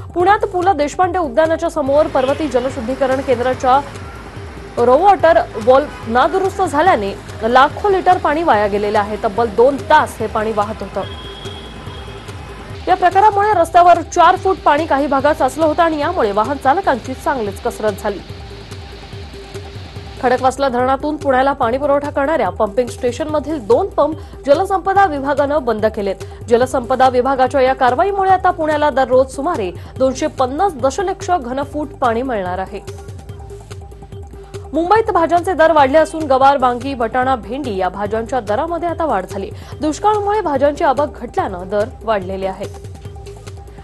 पुण्यात पु ल देशपांडे उद्यानाच्या समोर पर्वती जलशुद्धीकरण केंद्राच्या रो वॉटर व्हॉल्व्ह नादुरुस्त झाल्याने लाखो लिटर पाणी वाया गेलेले आहे। तब्बल 2 तास हे पाणी वाहत होतं। या प्रकारामुळे रस्त्यावर 4 फूट पाणी काही भागात साचलं होतं आणि यामुळे वाहन चालकांची चांगलीच कसरत झाली। खडकवासला धरणातून पुण्याला पाणी पुरवठा करणाऱ्या पंपिंग स्टेशनमधील 2 पंप जलसंपदा विभागानं बंद केलेत। जलसंपदा विभागाच्या या कारवाईमुळे आता पुण्याला दररोज सुमारे 250 दशलक्ष घनफूट पाणी मिळणार आहे। मुंबईत भाज्यांचे दर वाढले असून गवार, वांगी, वटाणा, भेंडी या भाज्यांच्या दरामध्ये आता वाढ झाली। दुष्काळामुळे भाज्यांची आवक घटल्यानं दर वाढलेले आहेत।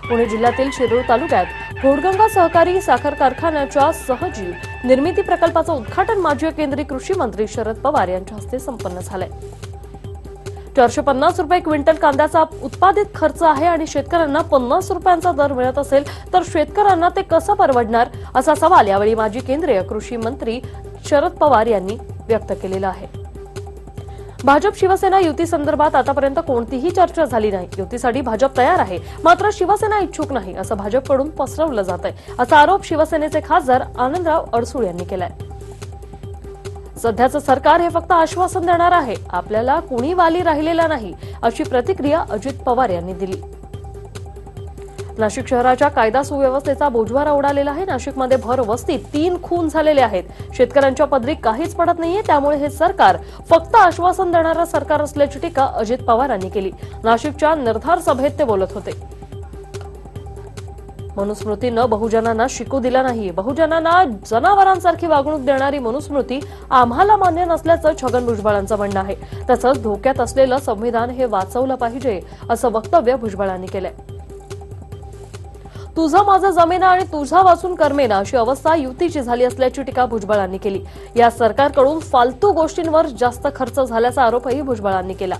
पुणे जिल्ह्यातील शिरूर तालुक्यात घोडगंगा सहकारी साखर कारखान्याच्या सहजीव निर्मिती प्रकल्पाचं उद्घाटन माजी केंद्रीय कृषी मंत्री शरद पवार यांच्या हस्ते संपन्न झालंय। 450 रुपये क्विंटल कांद्याचा उत्पादित खर्च आहे आणि शेतकऱ्यांना 50 रुपयांचा दर मिळत असेल तर शेतकऱ्यांना ते कसं परवडणार असा सवाल यावेळी माजी केंद्रीय कृषी मंत्री शरद पवार यांनी व्यक्त केलेला आहे। भाजप शिवसेना युती संदर्भात आतापर्यंत कोणतीही चर्चा झाली नाही। युतीसाठी भाजप तयार आहे, मात्र शिवसेना इच्छुक नाही असं भाजपकडून पसरवलं जात आहे, असा आरोप शिवसेनेचे खासदार आनंदराव अडसूळ यांनी केलाय। सध्याचं सरकार हे फक्त आश्वासन देणार आहे, आपल्याला कुणी वाली राहिलेला नाही अशी प्रतिक्रिया अजित पवार यांनी दिली। नाशिक शहराच्या कायदा सुव्यवस्थेचा बोजवारा उडालेला आहे। नाशिकमध्ये भर वस्तीत 3 खून झालेले आहेत। शेतकऱ्यांच्या पदरी काहीच पडत नाहीये, त्यामुळे हे सरकार फक्त आश्वासन देणारं सरकार असल्याची टीका अजित पवार यांनी केली। नाशिकच्या निर्धार सभेत ते बोलत होते। मनुस्मृतीनं बहुजनांना शिकू दिला नाही। बहुजनांना जनावरांसारखी वागणूक देणारी मनुस्मृती आम्हाला मान्य नसल्याचं छगन भुजबळांचं म्हणणं आहे। तसंच धोक्यात असलेलं संविधान हे वाचवलं पाहिजे असं वक्तव्य भुजबळांनी केलंय। तुझं माझं जमेना आणि तुझा वाचून कर्मेना अशी अवस्था युतीची झाली असल्याची टीका भुजबळांनी केली। या सरकारकडून फालतू गोष्टींवर जास्त खर्च झाल्याचा आरोपही भुजबळांनी केला।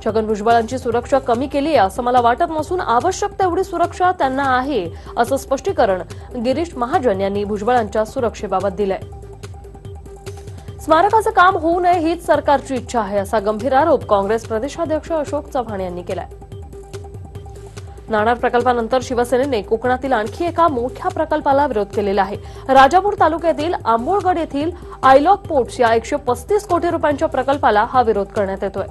छगन भुजबळांची सुरक्षा कमी केली आहे असं मला वाटत नसून आवश्यक तेवढी सुरक्षा त्यांना आहे असं स्पष्टीकरण गिरीश महाजन यांनी भुजबळांच्या सुरक्षेबाबत दिलंय। स्मारकाचं काम होऊ नये हीच सरकारची इच्छा आहे असा गंभीर आरोप काँग्रेस प्रदेशाध्यक्ष अशोक चव्हाण यांनी केलाय। नाणार प्रकल्पानंतर शिवसेनेने कोकणातील आणखी एका मोठ्या प्रकल्पाला विरोध केलेला आहे। राजापूर तालुक्यातील आंबोळगड येथील आयलॉग पोर्ट्स या 135 कोटी रुपयांच्या प्रकल्पाला हा विरोध करण्यात येतोय।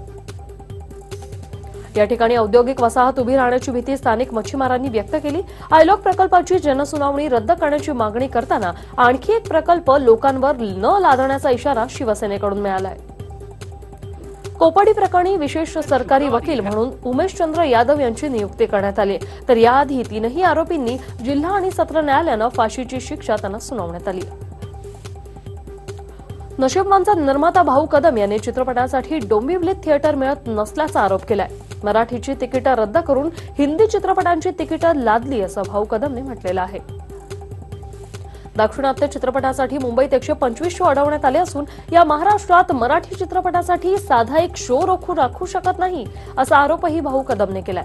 या ठिकाणी औद्योगिक वसाहत उभी राहण्याची भीती स्थानिक मच्छीमारांनी व्यक्त केली। आयलॉग प्रकल्पाची जनसुनावणी रद्द करण्याची मागणी करताना आणखी एक प्रकल्प लोकांवर न लादण्याचा इशारा शिवसेनेकडून मिळाला आहे। कोपाडी प्रकरणी विशेष सरकारी वकील म्हणून उमेशचंद्र यादव यांची नियुक्ती करण्यात आली, तर याआधी 3ही आरोपींनी जिल्हा आणि सत्र न्यायालयानं फाशीची शिक्षा त्यांना सुनावण्यात आली। नशीबवानचा निर्माता भाऊ कदम यांनी चित्रपटासाठी डोंबिवलीत थिएटर मिळत नसल्याचा आरोप केलाय। मराठीची तिकीटं रद्द करून हिंदी चित्रपटांची तिकीटं लादली असं भाऊ कदमने म्हटलेलं आहे। दाक्षिणात्य चित्रपटासाठी मुंबईत 125 शो अडवण्यात आले असून या महाराष्ट्रात मराठी चित्रपटासाठी साधा एक शो राखू शकत नाही असा आरोपही भाऊ कदमने केलाय।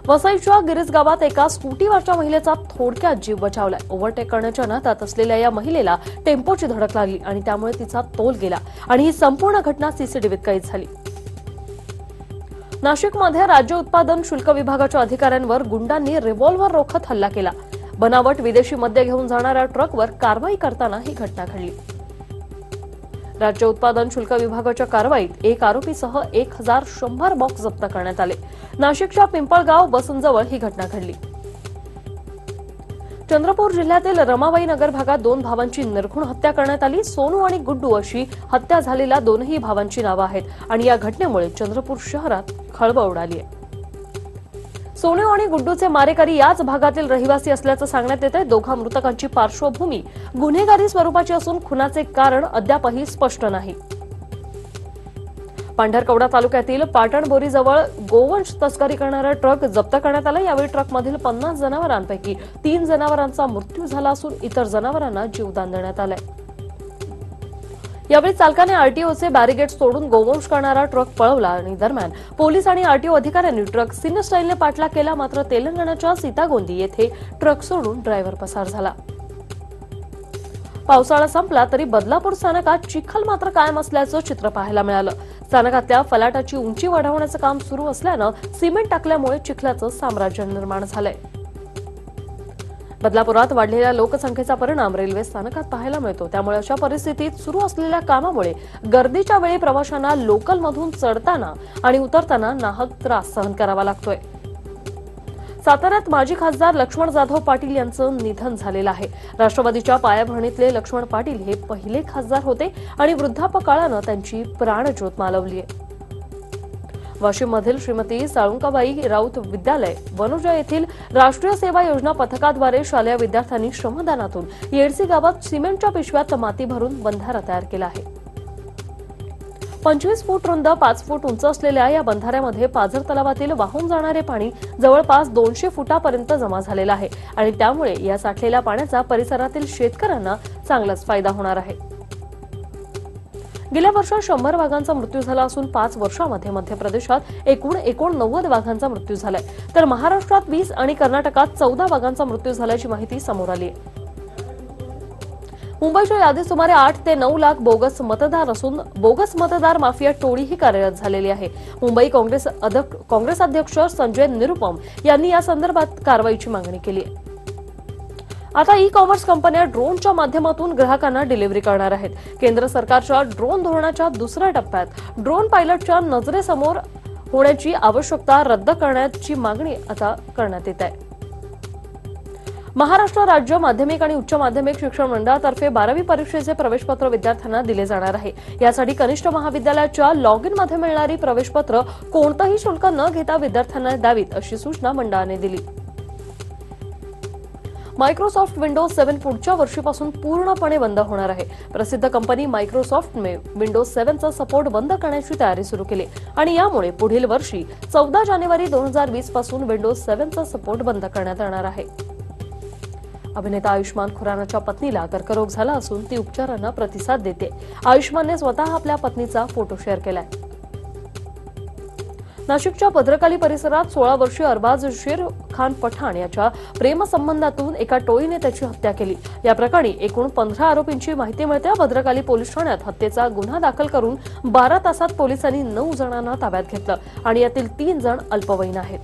वसईच्या गिरीज गावात एका स्कूटीवरच्या महिलेचा थोडक्यात जीव बचावलाय। ओव्हरटेक करण्याच्या नादात असलेल्या या महिलेला टेम्पोची धडक लागली आणि त्यामुळे तिचा तोल गेला आणि ही संपूर्ण घटना सीसीटीव्हीत कैद झाली। नाशिकमध्ये राज्य उत्पादन शुल्क विभागाच्या अधिकाऱ्यांवर गुंडांनी रिव्हॉल्व्हर रोखत हल्ला केला। बनावट विदेशी मद्य घेऊन जाणाऱ्या ट्रकवर कारवाई करताना ही घटना घडली। राज्य उत्पादन शुल्क विभागाच्या कारवाईत एक आरोपीसह 1100 बॉक्स जप्त करण्यात आले। नाशिकच्या पिंपळगाव बसनजवळ ही घटना घडली। चंद्रपूर जिल्ह्यातील रमाबाई नगर भागात 2 भावांची निर्घृण हत्या करण्यात आली। सोनू आणि गुड्डू अशी हत्या झालेल्या 2ही भावांची नावं आहेत आणि या घटनेमुळे चंद्रपूर शहरात खळबळ उडाली आहे। सोनू आणि गुड्डूचे मारेकरी याच भागातील रहिवासी असल्याचं सांगण्यात येत आहे। दोघा मृतकांची पार्श्वभूमी गुन्हेगारी स्वरूपाची असून खुनाचे कारण अद्यापही स्पष्ट नाही। पांढरकवडा तालुक्यातील पाटणबोरीजवळ गोवंश तस्करी करणारा ट्रक जप्त करण्यात आला। यावेळी ट्रकमधील 50 जनावरांपैकी 3 जनावरांचा मृत्यू झाला असून इतर जनावरांना जीवदान देण्यात आलंय। यावेळी चालकाने आरटीओचे बॅरिगेट्स तोडून गोवंश करणारा ट्रक पळवला आणि दरम्यान पोलीस आणि आरटीओ अधिकाऱ्यांनी ट्रक सिन स्टाईलने पाठलाग केला, मात्र तेलंगणाच्या सीतागोंदी येथे ट्रक सोडून ड्रायव्हर पसार झाला। पावसाळा संपला तरी बदलापूर स्थानकात चिखल मात्र कायम असल्याचं चित्र पाहायला मिळालं। स्थानकातल्या फलाटाची उंची वाढवण्याचं काम सुरू असल्यानं सिमेंट टाकल्यामुळे चिखलाचं साम्राज्य निर्माण झालंय. बदलापुरात वाढलेल्या लोकसंख्येचा परिणाम रेल्वे स्थानकात पाहायला मिळतो. त्यामुळे अशा परिस्थितीत सुरू असलेल्या कामामुळे गर्दीच्या वेळी प्रवाशांना लोकलमधून चढताना आणि उतरताना नाहक त्रास सहन करावा लागतोय. साताऱ्यात माजी खासदार लक्ष्मण जाधव पाटील यांचं निधन झालेलं आहे. राष्ट्रवादीच्या पायाभरणीतले लक्ष्मण पाटील हे पहिले खासदार होते आणि वृद्धापकाळानं त्यांची प्राणज्योत मालवली आहे. वाशिममधील श्रीमती साळुंकाबाई राऊत विद्यालय वनोजा येथील राष्ट्रीय सेवा योजना पथकाद्वारे शालेय विद्यार्थ्यांनी श्रमदानातून येडसी गावात सिमेंटच्या पिशव्यात माती भरून बंधारा तयार केला आहे. 25 फूट रुंद 5 फूट उंच असलेल्या या बंधाऱ्यामध्ये पाझर तलावातील वाहून जाणारे पाणी जवळपास 200 फुटापर्यंत जमा झालेलं आहे आणि त्यामुळे या साठलेल्या पाण्याचा परिसरातील शेतकऱ्यांना चांगलाच फायदा होणार आहे. गेल्या वर्षात 100 वाघांचा मृत्यू झाला असून 5 वर्षांमध्ये मध्य प्रदेशात एकूण 89 वाघांचा मृत्यू झालाय, तर महाराष्ट्रात 20 आणि कर्नाटकात 14 वाघांचा मृत्यू झाल्याची माहिती समोर आली आहे. मुंबईच्या यादीत सुमारे 8 ते 9 लाख बोगस मतदार असून बोगस मतदार माफिया टोळीही कार्यरत झालेली आहे. मुंबई काँग्रेस अध्यक्ष संजय निरुपम यांनी या संदर्भात कारवाईची मागणी केली आहे. आता ई कॉमर्स कंपन्या ड्रोनच्या माध्यमातून ग्राहकांना डिलिव्हरी करणार आहेत. केंद्र सरकारच्या ड्रोन धोरणाच्या दुसऱ्या टप्प्यात ड्रोन पायलटच्या नजरेसमोर होण्याची आवश्यकता रद्द करण्याची मागणी आता करण्यात येत आहे. महाराष्ट्र राज्य माध्यमिक आणि उच्च माध्यमिक शिक्षण मंडळातर्फे 12वी परीक्षेचे प्रवेशपत्र विद्यार्थ्यांना दिले जाणार आहे. यासाठी कनिष्ठ महाविद्यालयाच्या लॉग इनमध्ये मिळणारी प्रवेशपत्र कोणतंही शुल्क न घेता विद्यार्थ्यांना द्यावीत अशी सूचना मंडळाने दिली. मायक्रोसॉफ्ट विंडोज 7 पुढच्या वर्षीपासून पूर्णपणे बंद होणार आहे. प्रसिद्ध कंपनी मायक्रोसॉफ्टने विंडोज 7चा सपोर्ट बंद करण्याची तयारी सुरू केली आणि यामुळे पुढील वर्षी 14 जानेवारी 2020 पासून विंडोज 7चा सपोर्ट बंद करण्यात येणार आहे. अभिनेता आयुष्मान खुरानाच्या पत्नीला कर्करोग झाला असून ती उपचारांना प्रतिसाद देते. आयुष्मानने स्वतः आपल्या पत्नीचा फोटो शेअर केलाय. नाशिकच्या भद्रकाली परिसरात 16 वर्षीय अरबाज शेर खान पठाण याच्या प्रेमसंबंधातून एका टोळीने त्याची हत्या केली. या प्रकरणी एकूण 15 आरोपींची माहिती मिळते. भद्रकाली पोलीस ठाण्यात हत्येचा गुन्हा दाखल करून 12 तासात पोलिसांनी 9 जणांना ताब्यात घेतलं आणि यातील 3 जण अल्पवयीन आहेत.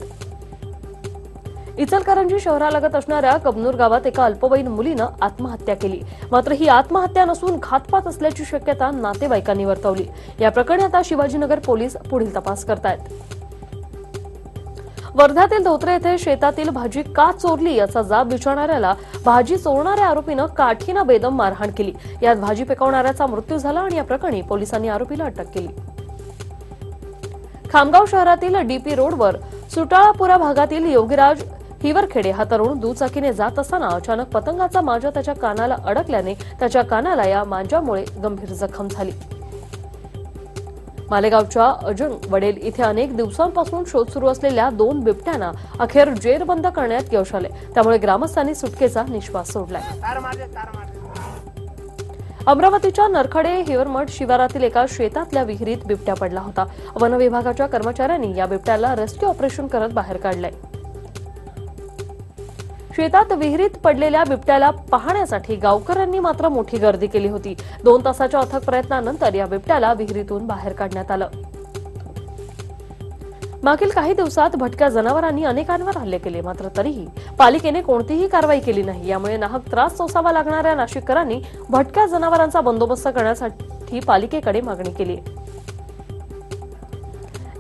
इचलकरंजी शहरालगत असणाऱ्या कबनूर गावात एका अल्पवयीन मुलीनं आत्महत्या केली. मात्र ही आत्महत्या नसून घातपात असल्याची शक्यता नातेवाईकांनी वर्तवली. या प्रकरणी आता शिवाजीनगर पोलीस पुढील तपास करतायत. वर्ध्यातील धोत्रे येथे शेतातील भाजी का चोरली याचा जाब विचारणाऱ्याला भाजी चोरणाऱ्या आरोपीनं काठीनं बेदम मारहाण केली. यात भाजी पिकवणाऱ्याचा मृत्यू झाला आणि या प्रकरणी पोलिसांनी आरोपीला अटक केली. खामगाव शहरातील डीपी रोडवर सुटाळापुरा भागातील योगीराज हिवरखेडे हा तरुण दुचाकीने जात असताना अचानक पतंगाचा मांजा त्याच्या कानाला अडकल्याने त्याच्या कानाला या मांजामुळे गंभीर जखम झाली. मालेगावच्या अजंग वडेल इथे अनेक दिवसांपासून शोध सुरू असलेल्या 2 बिबट्यांना अखेर जेरबंद करण्यात यश आले. त्यामुळे ग्रामस्थांनी सुटकेचा निश्वास सोडलाय. अमरावतीच्या नरखडे हिवरमठ शिवारातील एका शेतातल्या विहिरीत बिबट्या पडला होता. वन विभागाच्या कर्मचाऱ्यांनी या बिबट्याला रेस्क्यू ऑपरेशन करत बाहेर काढलंय. शेतात विहिरीत पडलेल्या बिबट्याला पाहण्यासाठी गावकऱ्यांनी मात्र मोठी गर्दी केली होती. 2 तासाच्या अथक प्रयत्नानंतर या बिबट्याला विहिरीतून बाहेर काढण्यात आलं. मागील काही दिवसात भटक्या जनावरांनी अनेकांवर हल्ले केले, मात्र तरीही पालिकेने कोणतीही कारवाई केली नाही. यामुळे नाहक त्रास सोसावा लागणाऱ्या नाशिककरांनी भटक्या जनावरांचा बंदोबस्त करण्यासाठी पालिकेकडे मागणी केली.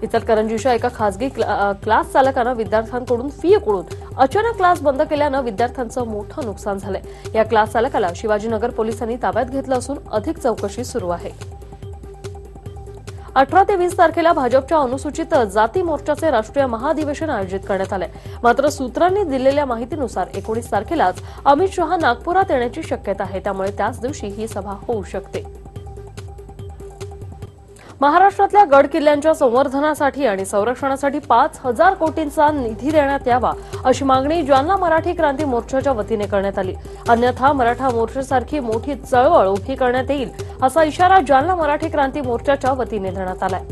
इचलकरंजीच्या एका खासगी क्लास चालकानं विद्यार्थ्यांकडून फी उकळून अचानक क्लास बंद केल्यानं विद्यार्थ्यांचं मोठं नुकसान झालंय. या क्लास चालकाला शिवाजीनगर पोलिसांनी ताब्यात घेतलं असून अधिक चौकशी सुरू आहे. 18 ते 20 तारखेला भाजपच्या अनुसूचित जाती मोर्चाचे राष्ट्रीय महाधिवेशन आयोजित करण्यात आलंय. मात्र सूत्रांनी दिलेल्या माहितीनुसार 19 तारखेलाच अमित शहा नागपुरात येण्याची शक्यता आहे. त्यामुळे त्याच दिवशी ही सभा होऊ शकते. महाराष्ट्रातल्या गड किल्ल्यांच्या संवर्धनासाठी आणि संरक्षणासाठी 5,000 कोटींचा निधी देण्यात यावा अशी मागणी जालना मराठी क्रांती मोर्चाच्या वतीने करण्यात आली. अन्यथा मराठा मोर्चासारखी मोठी चळवळ उभी करण्यात येईल असा इशारा जालना मराठी क्रांती मोर्चाच्या वतीने देण्यात आलाय.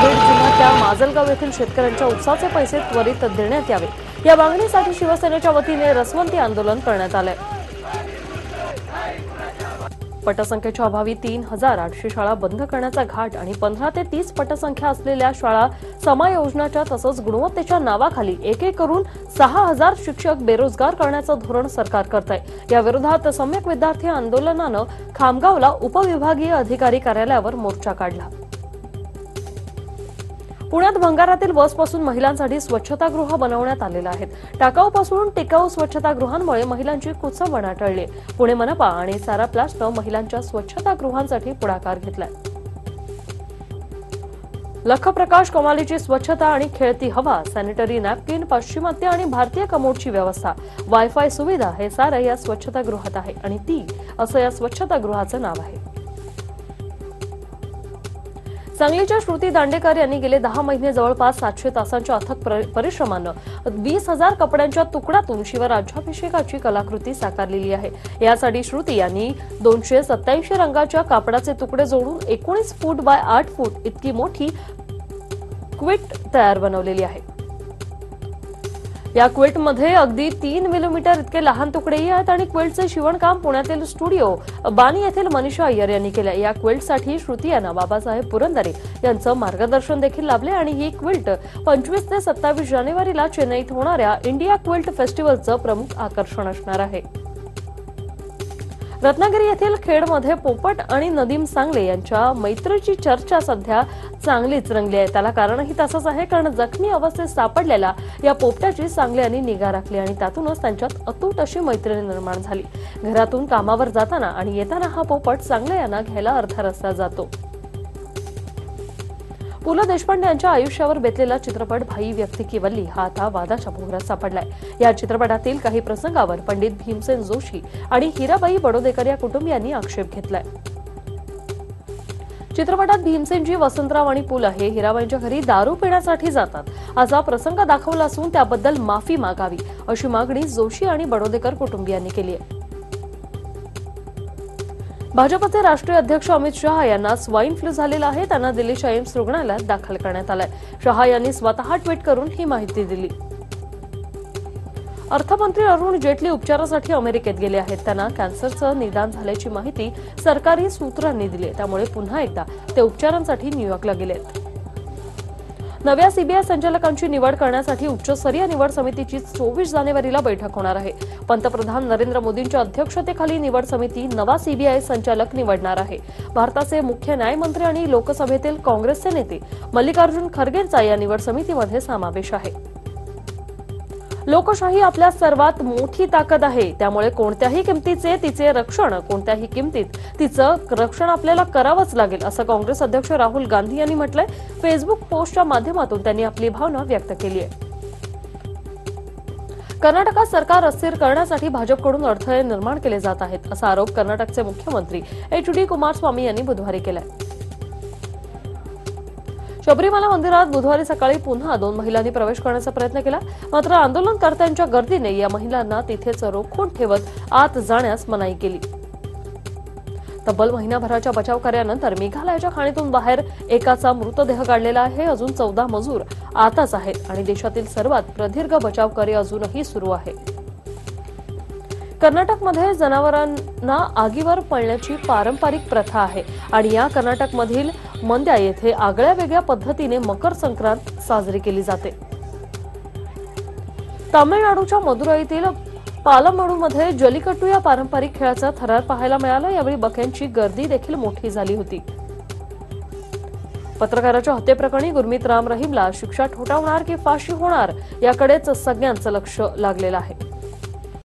बीड जिल्ह्यातल्या माजलगाव येथील शेतकऱ्यांच्या ऊसाचे पैसे त्वरित देण्यात यावे या मागणीसाठी शिवसेनेच्या वतीने रसवंती आंदोलन करण्यात आलंय. पटसंख्येच्या अभावी 3,800 शाळा बंद करण्याचा घाट आणि 15 ते 30 पटसंख्या असलेल्या शाळा समायोजनाच्या तसंच गुणवत्तेच्या नावाखाली एक करून 6,000 शिक्षक बेरोजगार करण्याचं धोरण सरकार करत आहे। या विरोधात सम्यक विद्यार्थी आंदोलनानं खामगावला उपविभागीय अधिकारी कार्यालयावर मोर्चा काढला। पुण्यात भंगारातील बसपासून महिलांसाठी स्वच्छतागृह बनवण्यात आलेलं आहेत। टाकाऊपासून टिकाऊ स्वच्छतागृहांमुळे महिलांची कुचंबणा टळली। पुणे मनपा आणि सारा प्लास्टनं महिलांच्या स्वच्छतागृहांसाठी पुढाकार घेतलाय। लखप्रकाश कमालीची स्वच्छता आणि खेळती हवा, सॅनिटरी नॅपकिन, पाश्चिमात्य आणि भारतीय कमोडची व्यवस्था, वायफाय सुविधा हे सारं या स्वच्छतागृहात आहे आणि ती असं या स्वच्छतागृहाचं नाव आहे। सांगलीच्या श्रुती दांडेकर यांनी गेले 10 महिने जवळपास 700 तासांच्या अथक परिश्रमानं 20,000 कपड्यांच्या तुकड्यातून शिवराज्याभिषेकाची कलाकृती साकारलेली आहे। यासाठी श्रुती यांनी 287 रंगाच्या कापडाचे तुकडे जोडून 19 फूट बाय 8 फूट इतकी मोठी क्विट तयार बनवलेली आहे। या क्विल्टमध्ये अगदी 3 मिलीमीटर इतके लहान तुकडेही आहेत आणि क्विल्टचे शिवणकाम पुण्यातील स्टुडिओ बानी येथील मनीषा अय्यर यांनी केले। या क्विल्टसाठी श्रुती यांना बाबासाहेब पुरंदरे यांचं मार्गदर्शन देखील लाभले आणि ही क्विल्ट 25 ते 27 जानेवारीला चेन्नईत होणाऱ्या इंडिया क्विल्ट फेस्टिवलचं प्रमुख आकर्षण असणार आहे। रत्नागिरी येथील खेडमध्ये पोपट आणि नदीम सांगले यांच्या मैत्रीची चर्चा सध्या चांगलीच रंगली आहे। त्याला कारणही तसंच आहे, कारण जखमी अवस्थेत सापडलेल्या या पोपटाची सांगले यांनी निगा राखली आणि त्यातूनच त्यांच्यात अतूट अशी मैत्री निर्माण झाली। घरातून कामावर जाताना आणि येताना हा पोपट सांगले यांना घ्यायला अर्धा रस्ता जातो। पु ल देशपांडे यांच्या आयुष्यावर बेतलेला चित्रपट भाई व्यक्ती की वल्ली हा आता वादाच्या भोवऱ्यात सापडलाय। या चित्रपटातील काही प्रसंगावर पंडित भीमसेन जोशी आणि हिराबाई बडोदेकर या कुटुंबियांनी आक्षेप घेतलाय। चित्रपटात भीमसेनजी, वसंतराव आणि पु ल हे हिराबाईंच्या घरी दारू पिण्यासाठी जातात असा प्रसंग दाखवला असून त्याबद्दल माफी मागावी अशी मागणी जोशी आणि बडोदेकर कुटुंबियांनी केली आहे। भाजपचे राष्ट्रीय अध्यक्ष अमित शहा यांना स्वाईन फ्लू झालेला आहे। त्यांना दिल्लीच्या एम्स रुग्णालयात दाखल करण्यात आलंय। शहा यांनी स्वतः ट्विट करून ही माहिती दिली। अर्थमंत्री अरुण जेटली उपचारासाठी अमेरिकेत गेले आहेत। त्यांना कॅन्सरचं निदान झाल्याची माहिती सरकारी सूत्रांनी दिली, त्यामुळे पुन्हा एकदा ते उपचारांसाठी न्यूयॉर्कला गेलेत। नव्या सीबीआय संचालकांची निवड करण्यासाठी उच्चस्तरीय निवड समितीची 24 जानेवारीला बैठक होणार आहे। पंतप्रधान नरेंद्र मोदींच्या अध्यक्षतेखाली निवड समिती नवा सीबीआय संचालक निवडणार आहे। भारताचे मुख्य न्यायमंत्री आणि लोकसभेतील काँग्रेसचे नेते मल्लिकार्जुन खरगेंचा या निवड समितीमध्ये समावेश आहे। लोकशाही आपल्या सर्वात मोठी ताकद आहे, त्यामुळे कोणत्याही किमतीचे तिचे रक्षण, कोणत्याही किमतीत तिचं रक्षण आपल्याला करावंच लागेल असं काँग्रेस अध्यक्ष राहुल गांधी यांनी म्हटलंय। फेसबुक पोस्टच्या माध्यमातून त्यांनी आपली भावना व्यक्त केली आहे। कर्नाटकात सरकार अस्थिर करण्यासाठी भाजपकडून अडथळे निर्माण केले जात आहेत असा आरोप कर्नाटकचे मुख्यमंत्री एच.डी. कुमारस्वामी यांनी बुधवारी केलाय। शबरीमाला मंदिरात बुधवारी सकाळी पुन्हा 2 महिलांनी प्रवेश करण्याचा प्रयत्न केला, मात्र आंदोलनकर्त्यांच्या गर्दीने या महिलांना तिथेच रोखून ठेवत आत जाण्यास मनाई केली। तब्बल महिनाभराच्या बचाव कार्यानंतर मेघालयाच्या खाणीतून बाहेर एकाचा मृतदेह काढलेला आहे। अजून 14 मजूर आताच आहेत आणि देशातील सर्वात प्रदीर्घ बचाव कार्य अजूनही सुरू आहे। कर्नाटकमध्ये जनावरांना आगीवर पळण्याची पारंपरिक प्रथा आहे आणि या कर्नाटकमधील मंद्या येथे आगळ्या वेगळ्या पद्धतीने मकर संक्रांत साजरी केली जाते। तामिळनाडूच्या मदुराईतील पालमडूमध्ये जलीकट्टू या पारंपरिक खेळाचा थरार पाहायला मिळाला। यावेळी बक्यांची गर्दी देखील मोठी झाली होती। पत्रकाराच्या हत्येप्रकरणी गुरमीत राम रहीमला शिक्षा ठोठावणार की फाशी होणार याकडेच सगळ्यांचं लक्ष लागलेलं आहे।